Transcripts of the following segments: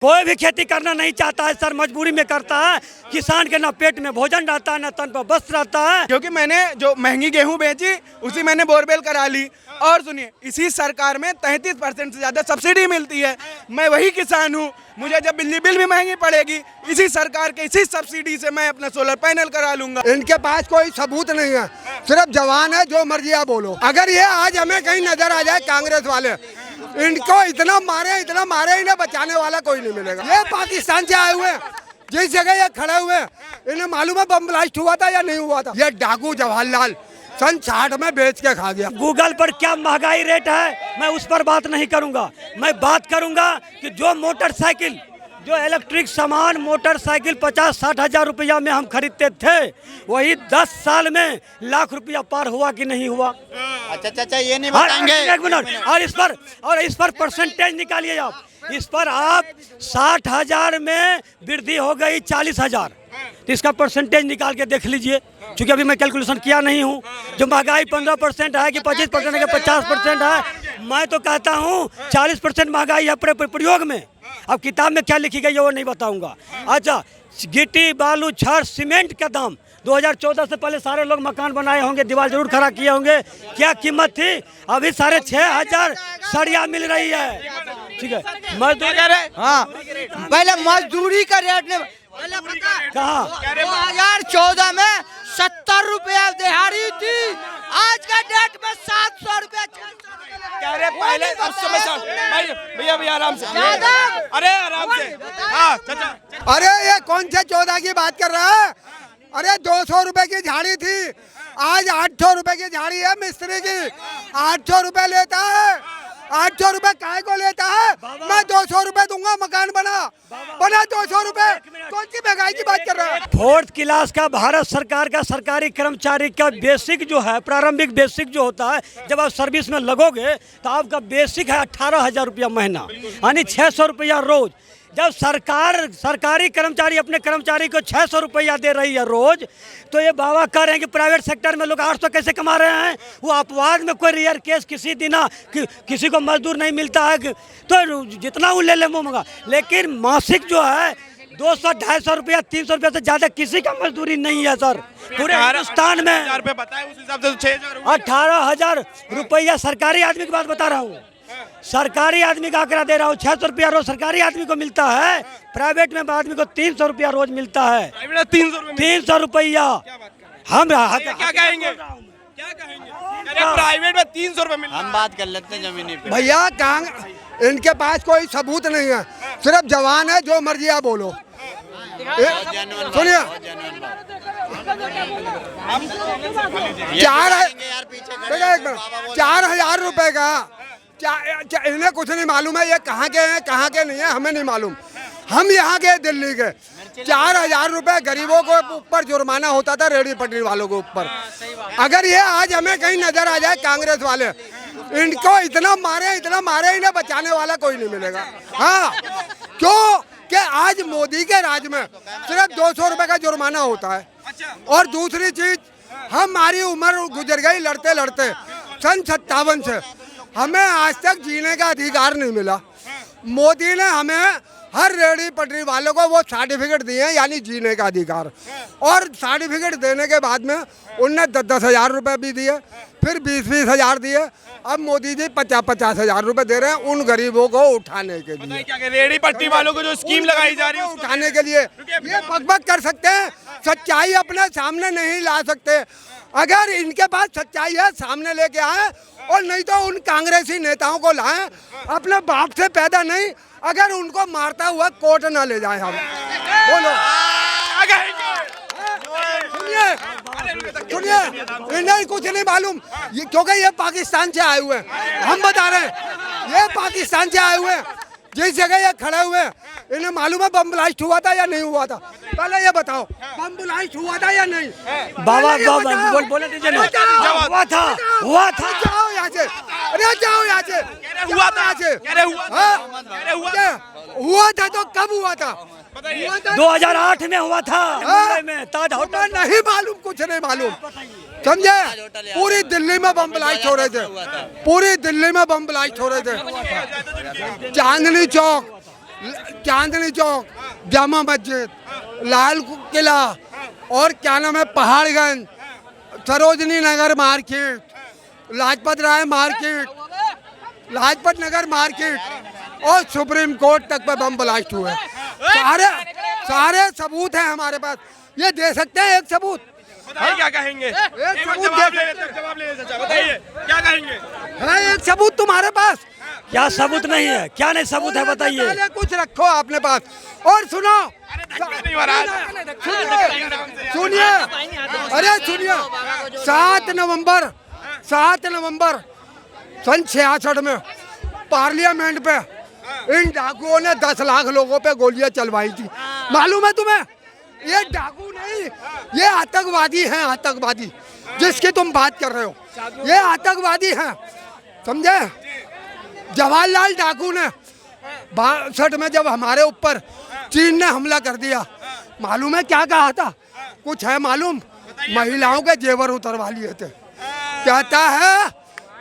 कोई भी खेती करना नहीं चाहता है सर, मजबूरी में करता है। किसान के ना पेट में भोजन रहता है, ना तन पर वस्त्र रहता है। क्योंकि मैंने जो महंगी गेहूं बेची उसी मैंने बोरवेल करा ली। और सुनिए, इसी सरकार में 33% से ज्यादा सब्सिडी मिलती है। मैं वही किसान हूँ, मुझे जब बिजली बिल भी महंगी पड़ेगी, इसी सरकार के इसी सब्सिडी से मैं अपना सोलर पैनल करा लूंगा। इनके पास कोई सबूत नहीं है, सिर्फ जवान है, जो मर्जी आप बोलो। अगर ये आज हमें कहीं नजर आ जाए कांग्रेस वाले, इनको इतना मारे इन्हें बचाने वाला कोई नहीं मिलेगा। ये पाकिस्तान से आए हुए, जिस जगह ये खड़े हुए, इन्हें मालूम है बम ब्लास्ट हुआ था या नहीं हुआ था। ये डाकू जवाहरलाल सन 60 में बेच के खा गया। गूगल पर क्या महंगाई रेट है, मैं उस पर बात नहीं करूंगा। मैं बात करूंगा कि जो मोटरसाइकिल, जो इलेक्ट्रिक सामान मोटरसाइकिल 50-60 हजार रुपया में हम खरीदते थे, वही 10 साल में लाख रुपया पार हुआ कि नहीं हुआ। अच्छा ये नहीं बताएंगे। एक मिनट। और इस पर परसेंटेज निकालिए आप। इस पर आप 60 हजार में वृद्धि हो गई 40 हजार, तो इसका परसेंटेज निकाल के देख लीजिए। क्योंकि अभी मैं कैलकुलेशन किया नहीं हूँ। जो महंगाई 15% है कि 25% है कि 50% है, मैं तो कहता हूँ 40% महंगाई है प्रयोग में। अब किताब में क्या लिखी गई है वो नहीं बताऊंगा। अच्छा, गिट्टी बालू छड़ सीमेंट का दाम 2014 से पहले सारे लोग मकान बनाए होंगे, दीवार जरूर खड़ा किए होंगे, क्या कीमत थी? अभी 6,500 सरिया मिल रही है। ठीक है, मजदूरी, हाँ, पहले मजदूरी का रेट ने कहा 2014 में 70 रुपया दिहाड़ी थी, आज का डेट में 700 रुपया। पहले भैया आराम से, अरे आराम से। हाँ चाचा, अरे ये कौन से 14 की बात कर रहा है? अरे 200 रुपए की झाड़ी थी, आज 800 रुपए की झाड़ी है मिस्त्री की। 800 रुपए लेता है, 800 रुपए काय को लेता है? मैं 200 रुपए दूंगा, मकान बना 200 रुपए। कौन सी महंगाई की बात कर रहा है? 4th क्लास का भारत सरकार का सरकारी कर्मचारी का बेसिक जो है, प्रारंभिक बेसिक जो होता है, जब आप सर्विस में लगोगे तो आपका बेसिक है 18,000 रुपया महीना, यानी 600 रुपया रोज। जब सरकारी कर्मचारी अपने कर्मचारी को 600 रुपया दे रही है रोज, तो ये बाबा कह रहे हैं कि प्राइवेट सेक्टर में लोग 800 कैसे कमा रहे हैं। वो अपवाद में कोई रेयर केस किसी दिन किसी को मजदूर नहीं मिलता है, तो जितना वो ले ले वो मंगा। लेकिन मासिक जो है 200-250 रुपया 300 रुपया से ज्यादा किसी का मजदूरी नहीं है सर, पूरे हिंदुस्तान में। 18,000 रुपया सरकारी आदमी की बात बता रहा हूँ, सरकारी आदमी का आंकड़ा दे रहा हूँ। 600 रुपया रोज सरकारी आदमी को मिलता है, प्राइवेट में आदमी को 300 रुपया रोज मिलता है। 300 रुपया। हम क्या कहेंगे? प्राइवेट में 300 रुपए मिलता है। हम बात कर लेते हैं जमीनी पे। भैया इनके पास कोई सबूत नहीं है, सिर्फ जवान है, जो मर्जी आप बोलो। सुनिए, 4,000 रुपए का इन्हें कुछ नहीं मालूम है, ये कहाँ के हैं कहाँ के नहीं है हमें नहीं मालूम। हम यहाँ के दिल्ली के 4,000 रुपए गरीबों को ऊपर जुर्माना होता था, रेहड़ी पटरी वालों के ऊपर। अगर ये आज हमें कहीं नजर आ जाए कांग्रेस वाले, इनको इतना मारे इन्हें बचाने वाला कोई नहीं मिलेगा। हाँ, क्यों कि आज मोदी के राज में सिर्फ 200 रुपए का जुर्माना होता है। और दूसरी चीज, हमारी उम्र गुजर गई लड़ते लड़ते, सन 57 से हमें आज तक जीने का अधिकार नहीं मिला। मोदी ने हमें हर रेहड़ी पटरी वालों को वो सर्टिफिकेट दिए, यानी जीने का अधिकार। और सर्टिफिकेट देने के बाद में उनने 10-10 हजार रुपये भी दिए, फिर 20-20 हजार दिए। अब मोदी जी 50-50 हजार रुपये दे रहे हैं उन गरीबों को उठाने के लिए। क्या रेहड़ी पट्टी वालों को जो स्कीम लगाई जा रही है उठाने के लिए ये बकबक कर सकते हैं, सच्चाई अपने सामने नहीं ला सकते। अगर इनके पास सच्चाई है सामने लेके आए, और नहीं तो उन कांग्रेसी नेताओं को लाएं, अपने बाप से पैदा नहीं, अगर उनको मारता हुआ कोर्ट ना ले जाए। हम बोलो, सुनिए, इन्हें कुछ नहीं मालूम, क्योंकि ये पाकिस्तान से आए हुए हैं। हम बता रहे हैं, ये पाकिस्तान से आए हुए हैं, जिस जगह ये खड़े हुए, इन्हें मालूम है बम ब्लास्ट हुआ था या नहीं हुआ था? पहले ये बताओ, बम ब्लास्ट हुआ था या नहीं? बाबा बोले दीजिए ना। हुआ था। जाओ यहाँ से, अरे जाओ यहाँ से। हुआ था, हुआ था तो कब हुआ था? 2008 में हुआ था मुंबई में ताज होटल। नहीं मालूम, कुछ नहीं मालूम, समझे? पूरी दिल्ली में बम ब्लास्ट हो रहे थे, पूरी दिल्ली में बम ब्लास्ट हो रहे थे। चांदनी चौक चांदनी चौक, जामा मस्जिद, लाल किला और क्या नाम है Paharganj, Sarojini Nagar market, Lajpat Rai market, Lajpat Nagar market और सुप्रीम कोर्ट तक पे बम ब्लास्ट हुए। सारे सबूत हैं हमारे पास, ये दे सकते हैं एक सबूत। बताइए क्या कहेंगे? एक सबूत जवाब ले चाचा, बताइए क्या कहेंगे? है एक सबूत तुम्हारे पास? क्या सबूत नहीं है? क्या नहीं सबूत है बताइए। पहले कुछ रखो अपने पास। और सुनो, नहीं हो रहा है। सुनिए, अरे सुनिए, 7 नवंबर सन 66 में पार्लियामेंट पे इन डाकुओं ने 10 लाख लोगों पे गोलियां चलवाई थी। मालूम है तुम्हें? ये डाकू नहीं, ये आतंकवादी हैं, आतंकवादी जिसकी तुम बात कर रहे हो, ये आतंकवादी हैं, समझे? जवाहरलाल डाकू ने 62 में जब हमारे ऊपर चीन ने हमला कर दिया, मालूम है क्या कहा था? कुछ है मालूम? महिलाओं के जेवर उतरवा लिए थे। कहता है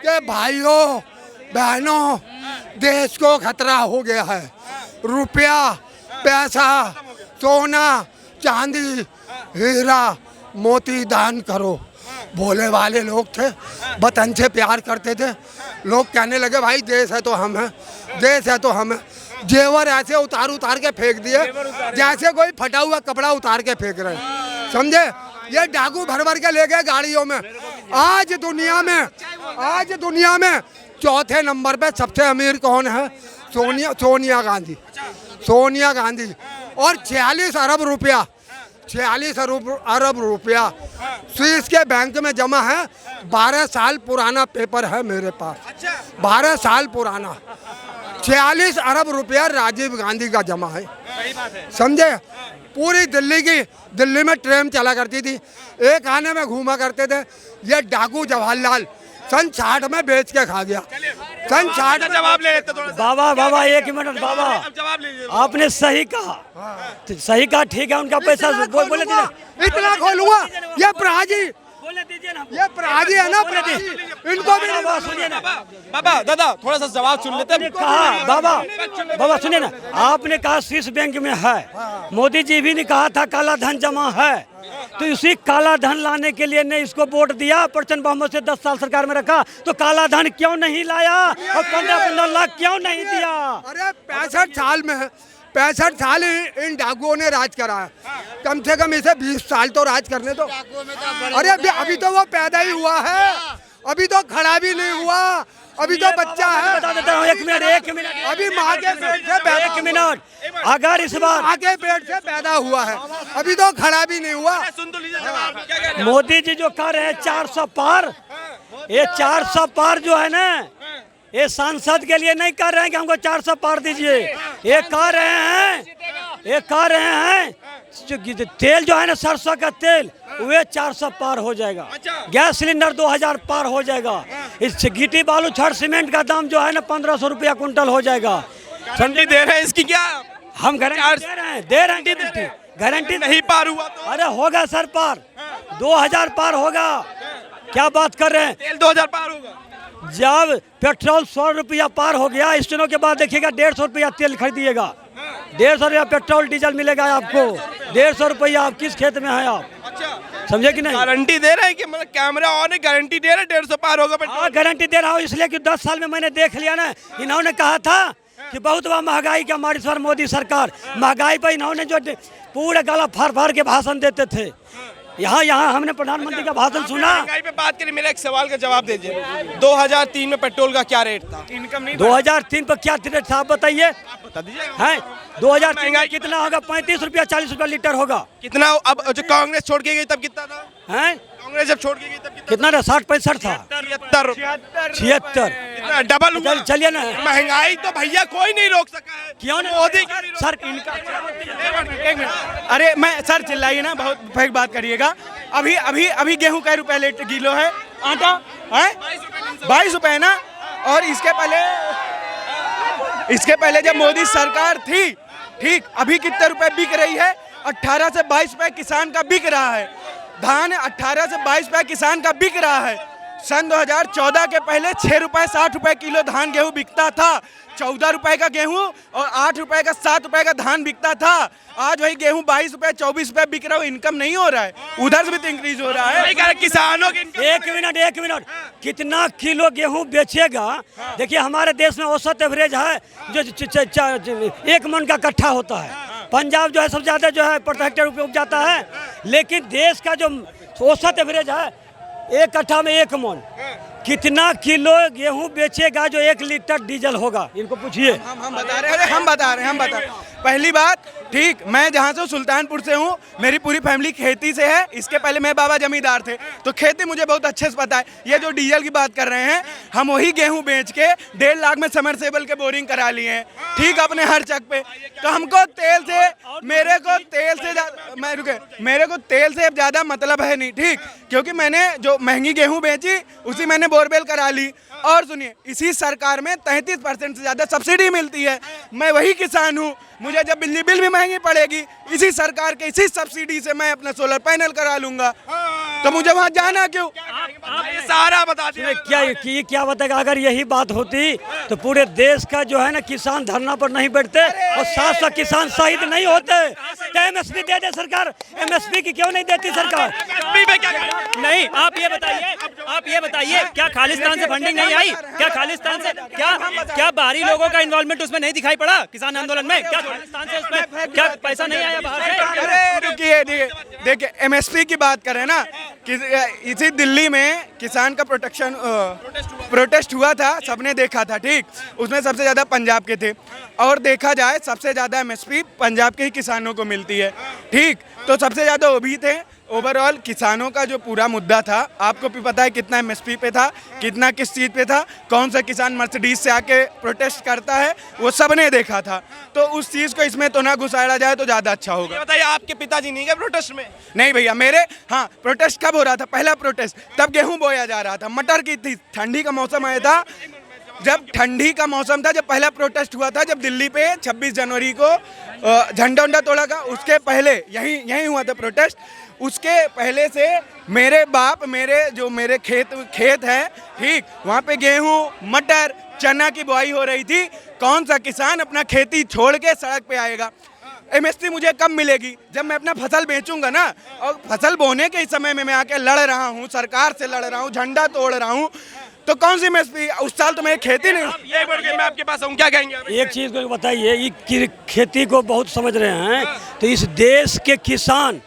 कि भाइयों बहनों, देश को खतरा हो गया है, रुपया पैसा सोना चांदी हीरा मोती दान करो। भोले वाले लोग थे, वतन से प्यार करते थे। लोग कहने लगे भाई देश है तो हम हैं, देश है तो हम हैं। जेवर ऐसे उतार के फेंक दिए जैसे कोई फटा हुआ कपड़ा उतार के फेंक रहे हैं, समझे? ये डाकू भर के ले गए गाड़ियों में। आज दुनिया में चौथे नंबर पे सबसे अमीर कौन है? सोनिया गांधी और 46 अरब रुपया स्विस के बैंक में जमा है। 12 साल पुराना पेपर है मेरे पास, 12 साल पुराना। 46 अरब रुपया राजीव गांधी का जमा है, समझे? पूरी दिल्ली में ट्रेन चला करती थी, एक आने में घूमा करते थे। ये डाकू जवाहरलाल सन 60 में बेच के खा गया। सन 60 में जवाब ले लेते थोड़ा। बाबा 1 मिनट बाबा, जवाब ले लीजिए। आपने सही कहा, सही कहा, ठीक है। उनका पैसा बोले इतना खोलूंगा। ये प्राजी, ये प्राजी है ना, प्राजी। इनको भी बाबा सुनिए ना, बाबा दादा थोड़ा सा जवाब सुन लेते हैं। कहा बाबा सुनिए ना, आपने कहा स्विस बैंक में है, मोदी जी भी ने कहा था काला धन जमा है, तो उसी काला धन लाने के लिए ने इसको वोट दिया, प्रचंड बहुमत से 10 साल सरकार में रखा, तो काला धन क्यों नहीं लाया और 15-15 लाख क्यों नहीं दिया? अरे 65 साल इन डाकुओं ने राज करा है, कम से कम इसे 20 साल तो राज करने दो। अरे अभी तो वो पैदा ही हुआ है, अभी तो खड़ा भी नहीं हुआ, अभी तो बच्चा है। बता देता हूँ, एक मिनट अभी माँ के पेट से पैदा, 1 मिनट, अगर इस बार माँ के पेट से पैदा हुआ है, अभी तो खड़ा भी नहीं हुआ। सुन तो लीजिए जवाब, क्या कह रहे हैं? मोदी जी जो कह रहे हैं 400 पार, ये 400 पार जो है ना, ये सांसद के लिए नहीं कर रहे हैं कि हमको 400 पार दीजिए। ये कह रहे हैं जो तेल जो है ना, सरसों का तेल, वे 400 पार हो जाएगा। गैस सिलेंडर 2000 पार हो जाएगा। इस गिट्टी बालू छड़ सीमेंट का दाम जो है ना 1500 रुपया कुंटल हो जाएगा। गारंटी दे रहे हैं इसकी क्या? हम गारंटी दे रहे हैं, गारंटी नहीं पार हुआ तो? अरे होगा सर पार, 2000 पार होगा। क्या बात कर रहे हैं? तेल 2000 पार होगा। जब पेट्रोल 100 रुपया पार हो गया, स्टेनों के बाद देखिएगा 150 रुपया तेल खरीदिएगा, 150 रुपया पेट्रोल डीजल मिलेगा आपको, 150 रुपया। आप किस खेत में हैं आप? अच्छा, समझे कि नहीं? गारंटी दे रहे हैं कि मतलब कैमरा ऑन है, गारंटी दे रहे हैं 150 पार होगा पेट्रोल। हाँ गारंटी दे रहा हूँ, इसलिए कि 10 साल में मैंने देख लिया ना। इन्होंने कहा था कि बहुत बड़ा महंगाई का हमारी सर मोदी सरकार, महंगाई पर इन्होंने जो पूरे गला फाड़ के भाषण देते थे। यहाँ हमने प्रधानमंत्री का भाषण सुना। महंगाई पे बात करें, मेरा एक सवाल का जवाब दीजिए। 2003 में पेट्रोल का क्या रेट था? इनकम नहीं 2003 पर क्या रेट था आप बताइए? बता दीजिए। हैं 2003 में कितना होगा? 35 रुपया 40 रुपया लीटर होगा। कितना अब जो कांग्रेस छोड़ के गई तब कितना था? हैं कांग्रेस जब छोड़ के गई तब कितना था? 60-65 था, 76। कितना डबल हुआ? चलिए ना, महंगाई तो भैया कोई नहीं रोक सका है। क्यों नहीं? मोदी सर एक मिनट, अरे मैं सर चिल्लाइए ना, बहुत फेक बात करिएगा। अभी गेहूं कै रुपए लीटर किलो है? आटा है 22 रुपए ना। और इसके पहले जब मोदी सरकार थी, ठीक, अभी कितने रुपए बिक रही है? 18 से 22 रुपए किसान का बिक रहा है। धान 18 से 22 रुपए किसान का बिक रहा है। सन 2014 के पहले 6 रुपए 60 रुपए किलो धान गेहूं बिकता था। 14 रुपए का गेहूं और 8 रुपए का 7 रुपए का धान बिकता था। आज वही गेहूं 22 रुपए 24 रुपए बिक रहा है, इनकम नहीं हो रहा है, उधर से भी तो इंक्रीज हो रहा है। किसानों की एक मिनट कितना किलो गेहूं बेचेगा? देखिए हमारे देश में औसत एवरेज है जो 1 मन का कट्ठा होता है। पंजाब जो है सबसे ज़्यादा जो है प्रति हेक्टेयर उपयोग जाता है, लेकिन देश का जो औसत एवरेज है 1 कट्ठा में 1 मन। कितना किलो गेहूं बेचेगा जो 1 लीटर डीजल होगा? इनको पूछिए। हम बता रहे हैं, हम बता रहे हैं। पहली बात, ठीक, मैं जहाँ से सुल्तानपुर से हूँ, मेरी पूरी फैमिली खेती से है। इसके पहले मेरे बाबा जमींदार थे, तो खेती मुझे बहुत अच्छे से पता है। ये जो डीजल की बात कर रहे हैं, हम वही गेहूं बेच के 1.5 लाख में समरसेबल के बोरिंग करा लिए हैं, ठीक, अपने हर चक पे। तो हमको तेल से, मेरे को तेल से ज़्यादा मतलब है नहीं, ठीक, क्योंकि मैंने जो महंगी गेहूँ बेची उसी मैंने बोरवेल करा ली। और सुनिए, इसी सरकार में 33% से ज़्यादा सब्सिडी मिलती है। मैं वही किसान हूँ, मुझे जब बिजली बिल भी महंगी पड़ेगी, इसी सरकार के इसी सब्सिडी से मैं अपना सोलर पैनल करा लूंगा। तो मुझे वहाँ जाना क्यों? ये सारा बता दिया। क्या बताएगा? अगर यही बात होती तो पूरे देश का जो है ना किसान धरना पर नहीं बैठते और 700 किसान शहीद नहीं होते। क्या एमएसपी दे दे सरकार? एमएसपी की क्यों नहीं देती सरकार? नहीं, आप ये बताइए क्या खालिस्तान से फंडिंग नहीं आई? क्या खालिस्तान से क्या बाहरी लोगों का इन्वॉल्वमेंट उसमें नहीं दिखाई पड़ा किसान आंदोलन में? क्या खालिस्तान से उसमें क्या पैसा नहीं आया बाहर से? अरे रुकिए, देखिए एमएसपी की बात करें ना, कि इसी दिल्ली में किसान का प्रोटेस्ट हुआ था, सबने देखा था, ठीक, उसमें सबसे ज़्यादा पंजाब के थे। और देखा जाए सबसे ज़्यादा एमएसपी पंजाब के ही किसानों को मिलती है, ठीक, तो सबसे ज़्यादा वो भी थे। ओवरऑल किसानों का जो पूरा मुद्दा था, आपको भी पता है कितना एमएसपी पे था, कितना किस चीज़ पे था, कौन सा किसान मर्सिडीज से आके प्रोटेस्ट करता है, वो सब ने देखा था। तो उस चीज़ को इसमें तो ना घुसाया जाए तो ज़्यादा अच्छा होगा। बताइए, आपके पिताजी नहीं गए प्रोटेस्ट में? नहीं भैया, मेरे, हाँ, प्रोटेस्ट कब हो रहा था? पहला प्रोटेस्ट तब गेहूं बोया जा रहा था, मटर की थी, ठंडी का मौसम आया था, जब ठंडी का मौसम था, जब पहला प्रोटेस्ट हुआ था, जब दिल्ली पे 26 जनवरी को झंडा उंडा तोड़ा था, उसके पहले यहीं हुआ था प्रोटेस्ट। उसके पहले से मेरे बाप, मेरे खेत है, ठीक, वहाँ पे गेहूं, मटर, चना की बुआई हो रही थी। कौन सा किसान अपना खेती छोड़ के सड़क पे आएगा? एमएसपी मुझे कब मिलेगी? जब मैं अपना फसल बेचूंगा ना, और फसल बोने के समय में मैं आके लड़ रहा हूँ, सरकार से लड़ रहा हूँ, झंडा तोड़ रहा हूँ, तो कौन सी एमएसपी? उस साल तो मेरी खेती नहीं। मैं आपके पास हूँ, क्या कहेंगे? एक चीज़ को बताइए, ये खेती को बहुत समझ रहे हैं, तो इस देश के किसान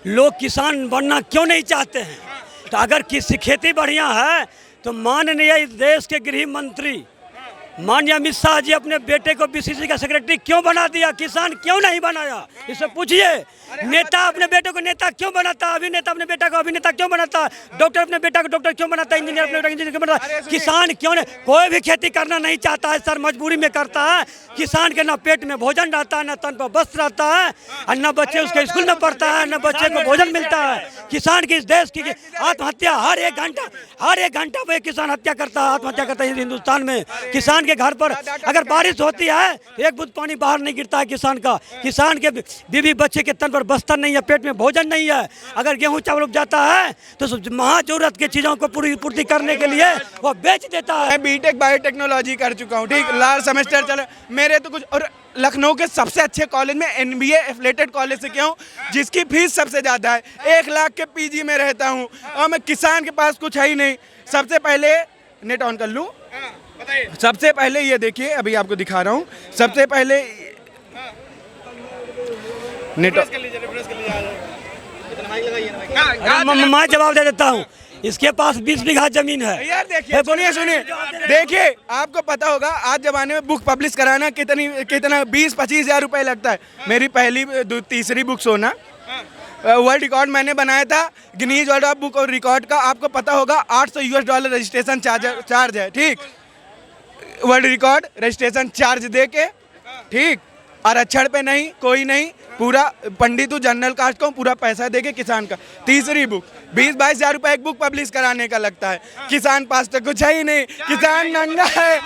लोग किसान बनना क्यों नहीं चाहते हैं? तो अगर किसी खेती बढ़िया है तो माननीय इस देश के गृह मंत्री माननीय अमित शाह जी अपने बेटे को बीसीसी का सेक्रेटरी क्यों बना दिया? किसान क्यों नहीं बनाया? इससे पूछिए। नेता अपने बेटे को नेता क्यों बनाता? अभिनेता अपने बेटा को अभिनेता क्यों बनाता? डॉक्टर अपने बेटा को डॉक्टर क्यों बनाता? इंजीनियर अपने बेटा को इंजीनियर क्यों बनाता? किसान क्यों नहीं? कोई भी खेती करना नहीं चाहता है सर, मजबूरी में करता है। किसान के ना पेट में भोजन रहता है, ना तन पर वस्त्र रहता है, और न बच्चे उसके स्कूल में पढ़ता है, न बच्चे को भोजन मिलता है। किसान की इस देश की आत्महत्या हर एक घंटा पे किसान हत्या करता है, आत्महत्या करता है हिंदुस्तान में। किसान के घर पर अगर बारिश होती है तो एक बूंद पानी बाहर नहीं गिरता है किसान का। किसान के बीवी बच्चे के तन पर बस्तर नहीं है, पेट में भोजन नहीं है। अगर गेहूं चावल उग जाता है तो महा जरूरत की चीज़ों को पूर्ति करने के लिए वो बेच देता है। मैं बीटेक बायोटेक्नोलॉजी कर चुका हूँ, ठीक, लास्ट सेमेस्टर चला मेरे तो कुछ। और लखनऊ के सबसे अच्छे कॉलेज में एनबीए एफिलिएटेड कॉलेज से क्यों, जिसकी फीस सबसे ज़्यादा है। 1 लाख के पीजी में रहता हूँ और मैं किसान के पास कुछ है ही नहीं। सबसे पहले नेट ऑन कर लूँ, सबसे पहले ये देखिए, अभी आपको दिखा रहा हूँ। सबसे पहले नेट मैं जवाब दे देता हूँ। इसके पास 20 बीघा जमीन है। यार देखिए, सुनिए, देखिए, आपको पता होगा आज जमाने में बुक पब्लिश कराना कितना 20-25 हज़ार रुपये लगता है। मेरी पहली तीसरी बुक सोना वर्ल्ड रिकॉर्ड मैंने बनाया था, गिनीज वर्ल्ड ऑफ बुक और रिकॉर्ड का। आपको पता होगा $800 रजिस्ट्रेशन चार्ज है, ठीक, वर्ल्ड रिकॉर्ड रजिस्ट्रेशन चार्ज दे के, ठीक, आरक्षण पे नहीं, कोई नहीं, पूरा पंडित जनरल कास्ट को पूरा पैसा देके किसान का। तीसरी बुक 20-22 हज़ार रुपये एक बुक पब्लिश कराने का लगता है। किसान पास तो कुछ है ही नहीं, किसान नंगा है।